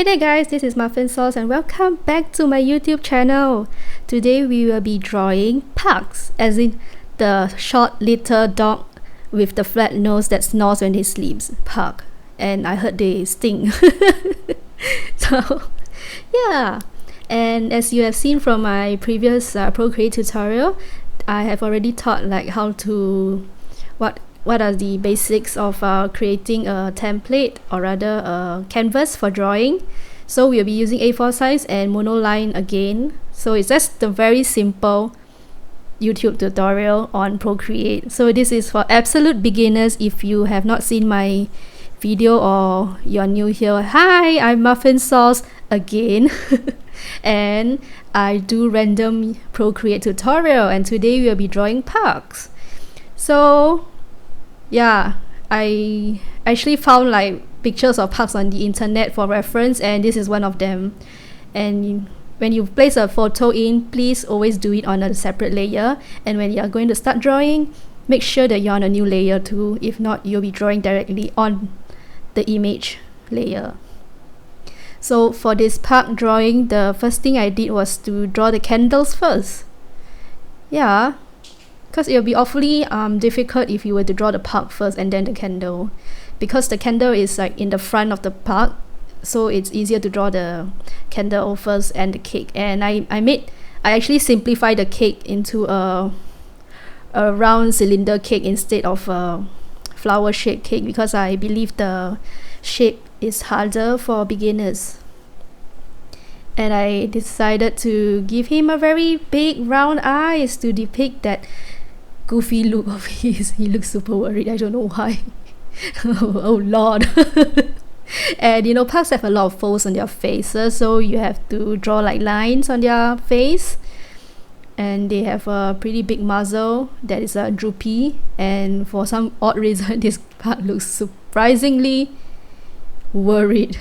Hey there guys, this is Muffinsaurs and welcome back to my YouTube channel. Today we will be drawing PUGS, as in the short little dog with the flat nose that snores when he sleeps. Pug. And I heard they sting. So yeah, and as you have seen from my previous Procreate tutorial, I have already taught like how to what are the basics of creating a template, or rather a canvas for drawing. So we'll be using A4 size and monoline again. So it's just a very simple YouTube tutorial on Procreate. So this is for absolute beginners. If you have not seen my video or you're new here, hi, I'm Muffinsaurs again. And I do random Procreate tutorial, and today we'll be drawing PUGS. So yeah, I actually found like pictures of PUGS on the internet for reference, and this is one of them. And when you place a photo in, please always do it on a separate layer, and when you are going to start drawing, make sure that you're on a new layer too. If not, you'll be drawing directly on the image layer. So for this PUG drawing, the first thing I did was to draw the candles first. Yeah, because it will be awfully difficult if you were to draw the PUG first and then the candle, because the candle is like in the front of the PUG, so it's easier to draw the candle first and the cake. And I actually simplified the cake into a round cylinder cake instead of a flower shaped cake, because I believe the shape is harder for beginners. And I decided to give him a very big round eyes to depict that goofy look of his. He looks super worried, I don't know why. Oh lord. And you know, PUGs have a lot of folds on their faces, so you have to draw like lines on their face. And they have a pretty big muzzle that is droopy, and for some odd reason this PUG looks surprisingly worried.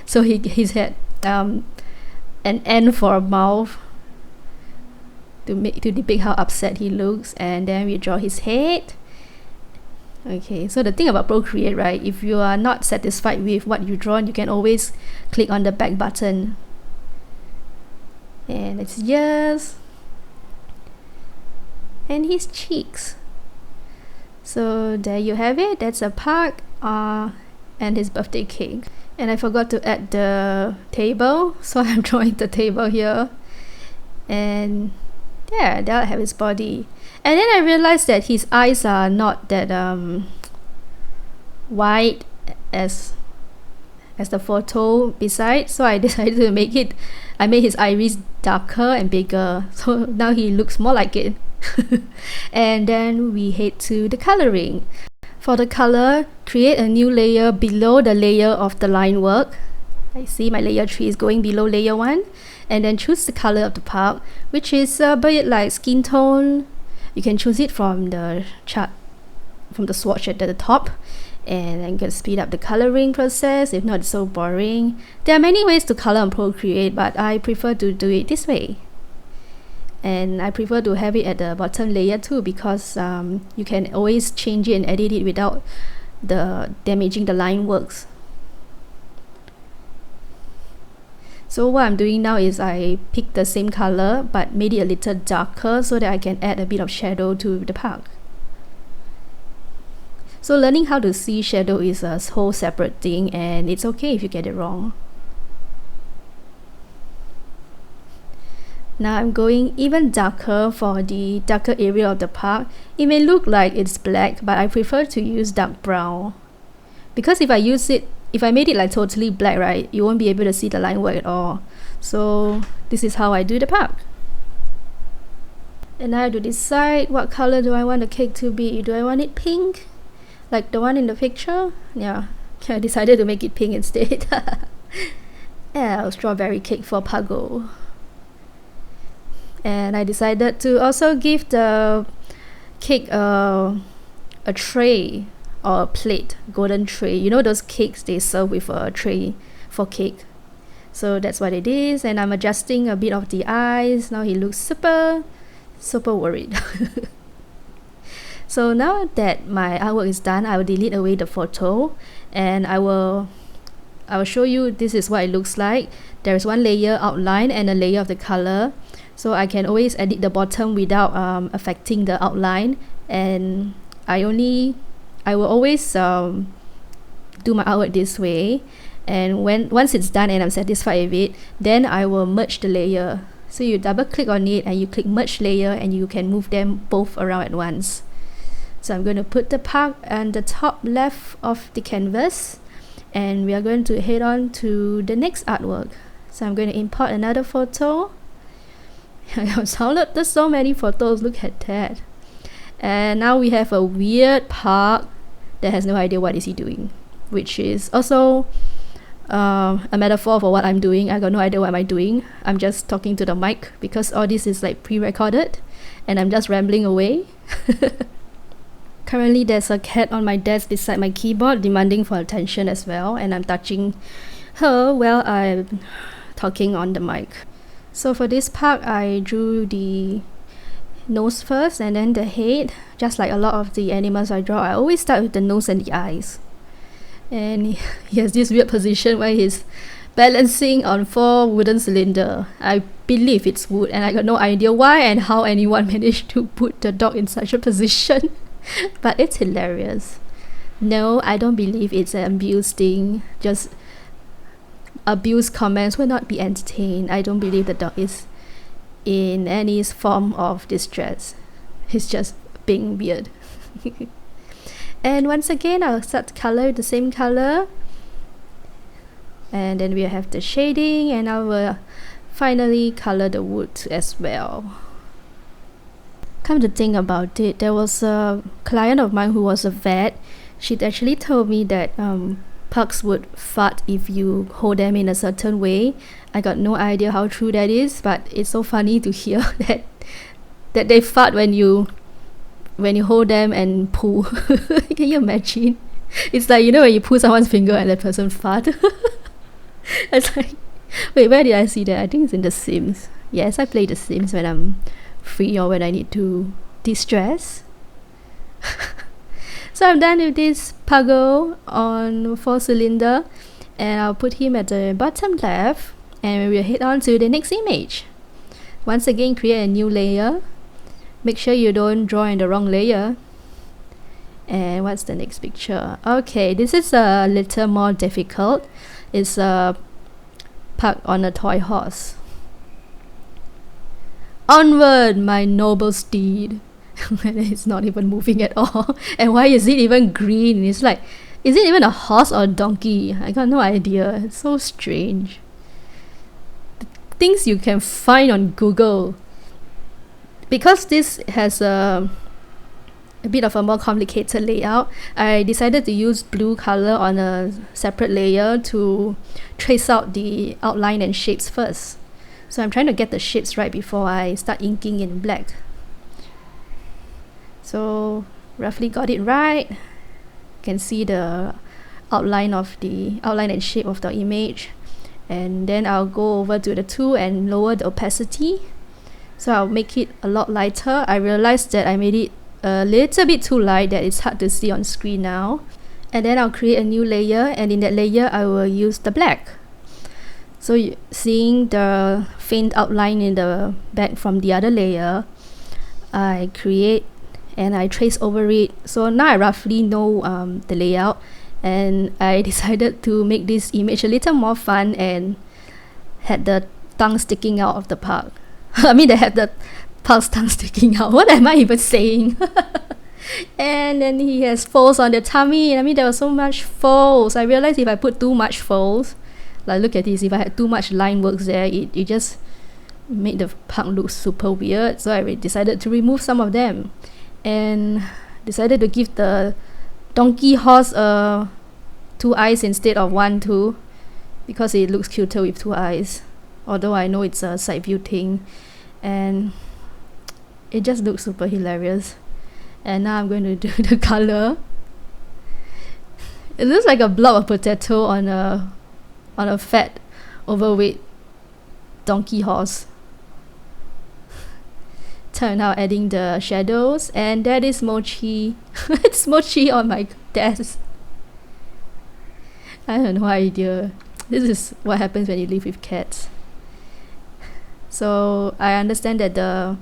So he's had an N for a mouth to depict how upset he looks. And then we draw his head. Okay, so the thing about Procreate, right, if you are not satisfied with what you drawn, you can always click on the back button. And it's ears and his cheeks. So there you have it. That's a PUG and his birthday cake. And I forgot to add the table, so I'm drawing the table here. And yeah, that'll have his body. And then I realized that his eyes are not that wide as the photo beside, so I decided to make it. I made his iris darker and bigger, so now he looks more like it. And then we head to the coloring. For the color, create a new layer below the layer of the line work. I see my layer 3 is going below layer 1. And then choose the color of the PUG, which is a bit like skin tone. You can choose it from the chart, from the swatch at the top. And I'm going to speed up the coloring process, if not it's so boring. There are many ways to color on Procreate, but I prefer to do it this way. And I prefer to have it at the bottom layer too, because you can always change it and edit it without damaging the line works. So what I'm doing now is I picked the same color but made it a little darker so that I can add a bit of shadow to the PUG. So learning how to see shadow is a whole separate thing, and it's okay if you get it wrong. Now I'm going even darker for the darker area of the PUG. It may look like it's black, but I prefer to use dark brown, because if I made it like totally black, right, you won't be able to see the line work at all. So this is how I do the PUG. And now I have to decide what color do I want the cake to be. Do I want it pink, like the one in the picture? Yeah, I decided to make it pink instead. Yeah, strawberry cake for Puggo. And I decided to also give the cake a tray or a plate, golden tray. You know those cakes they serve with a tray for cake. So that's what it is. And I'm adjusting a bit of the eyes. Now he looks super worried. So now that my artwork is done, I will delete away the photo, and I will I will show you this is what it looks like. There is one layer outline and a layer of the color, so I can always edit the bottom without affecting the outline. And I will always do my artwork this way, and once it's done and I'm satisfied with it, then I will merge the layer. So you double click on it and you click merge layer, and you can move them both around at once. So I'm going to put the pug on the top left of the canvas, and we are going to head on to the next artwork. So I'm going to import another photo. I have downloaded so many photos, look at that. And now we have a weird pug that has no idea what is he doing, which is also a metaphor for what I'm doing. I got no idea what am I doing. I'm just talking to the mic because all this is like pre-recorded and I'm just rambling away. Currently there's a cat on my desk beside my keyboard demanding for attention as well, and I'm touching her while I'm talking on the mic. So for this part, I drew the nose first and then the head. Just like a lot of the animals I draw, I always start with the nose and the eyes. And he has this weird position where he's balancing on 4 wooden cylinders. I believe it's wood, and I got no idea why and how anyone managed to put the dog in such a position. But it's hilarious. No, I don't believe it's an abuse thing. Just abuse comments will not be entertained. I don't believe the dog is in any form of distress. He's just being weird. And once again, I'll start to color with the same color. And then we have the shading, and I will finally color the wood as well. Come to think about it, there was a client of mine who was a vet. She'd actually told me that pugs would fart if you hold them in a certain way. I got no idea how true that is, but it's so funny to hear that they fart when you hold them and pull. Can you imagine? It's like, you know, when you pull someone's finger and that person fart. It's like, wait, where did I see that? I think it's in The Sims. Yes, I play The Sims when I'm free or when I need to de-stress. So I'm done with this puggle on 4 cylinder, and I'll put him at the bottom left, and we'll head on to the next image. Once again, create a new layer. Make sure you don't draw in the wrong layer. And what's the next picture? Okay, this is a little more difficult. It's a pug on a toy horse. Onward, my noble steed. It's not even moving at all. And why is it even green? It's like, is it even a horse or a donkey? I got no idea. It's so strange. The things you can find on Google. Because this has a bit of a more complicated layout, I decided to use blue color on a separate layer to trace out the outline and shapes first. So I'm trying to get the shapes right before I start inking in black. So roughly got it right. You can see the outline and shape of the image. And then I'll go over to the tool and lower the opacity. So I'll make it a lot lighter. I realized that I made it a little bit too light, that it's hard to see on screen now. And then I'll create a new layer, and in that layer I will use the black. So seeing the faint outline in the back from the other layer, I create and I trace over it. So now I roughly know the layout, and I decided to make this image a little more fun and had the tongue sticking out of the pug. I mean, they have the pug's tongue sticking out. What am I even saying? And then he has folds on the tummy. I mean, there was so much folds. I realized if I put too much folds, like look at this, if I had too much line works there, it just made the pug look super weird. So I decided to remove some of them, and decided to give the donkey horse 2 eyes instead of 1 too, because it looks cuter with 2 eyes. Although I know it's a side view thing, and it just looks super hilarious. And now I'm going to do the color. It looks like a blob of potato on a fat, overweight donkey horse. So now adding the shadows, and that is Mochi. It's Mochi on my desk. I have no idea. This is what happens when you live with cats. So I understand that the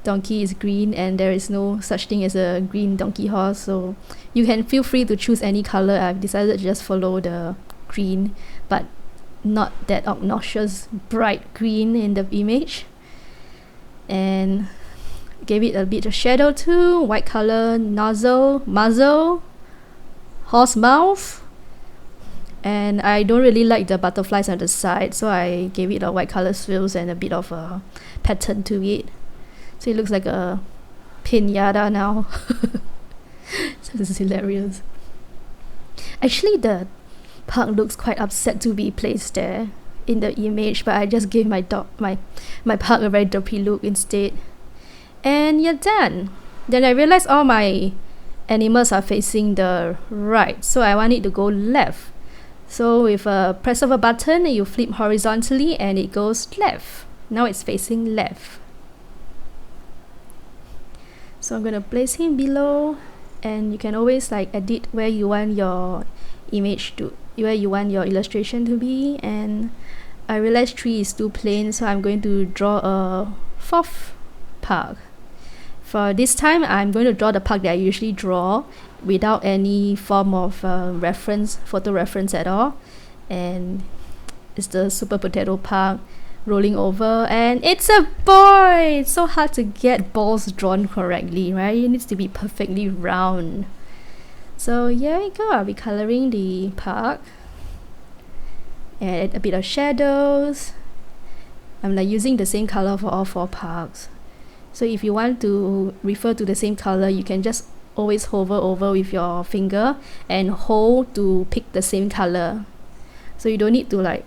donkey is green and there is no such thing as a green donkey horse, so you can feel free to choose any color. I've decided to just follow the green, but not that obnoxious bright green in the image, and gave it a bit of shadow too. White color nozzle, muzzle, horse mouth, and I don't really like the butterflies on the side, so I gave it a white color swirls and a bit of a pattern to it, so it looks like a pinata now. So this is hilarious. Actually, the pug looks quite upset to be placed there in the image, but I just gave my pug a very derpy look instead. And you're done. Then I realized all my animals are facing the right, so I want it to go left. So with a press of a button, you flip horizontally and it goes left. Now it's facing left. So I'm gonna place him below, and you can always like edit where you want your image to, where you want your illustration to be. And I realized 3 is too plain, so I'm going to draw a 4th pug. For this time, I'm going to draw the pug that I usually draw without any form of photo reference at all. And it's the super potato pug rolling over, and it's a boy! It's so hard to get balls drawn correctly, right? It needs to be perfectly round. So here we go. I'll be coloring the pug. Add a bit of shadows. I'm like using the same color for all 4 pugs. So if you want to refer to the same color, you can just always hover over with your finger and hold to pick the same color. So you don't need to like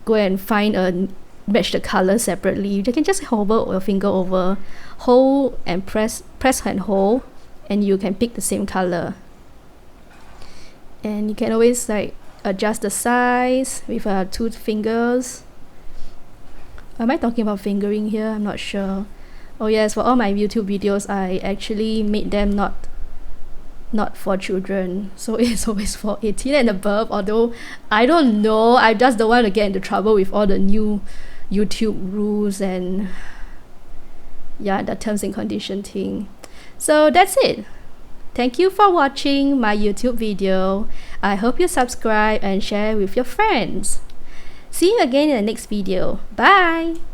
go and find a match the color separately. You can just hover your finger over, hold and press and hold, and you can pick the same color. And you can always like adjust the size with 2 fingers. Am I talking about fingering here? I'm not sure. Oh yes, for all my YouTube videos, I actually made them not for children, so it's always for 18 and above. Although I don't know, I just don't want to get into trouble with all the new YouTube rules and yeah, the terms and condition thing. So that's it. Thank you for watching my YouTube video. I hope you subscribe and share with your friends. See you again in the next video. Bye!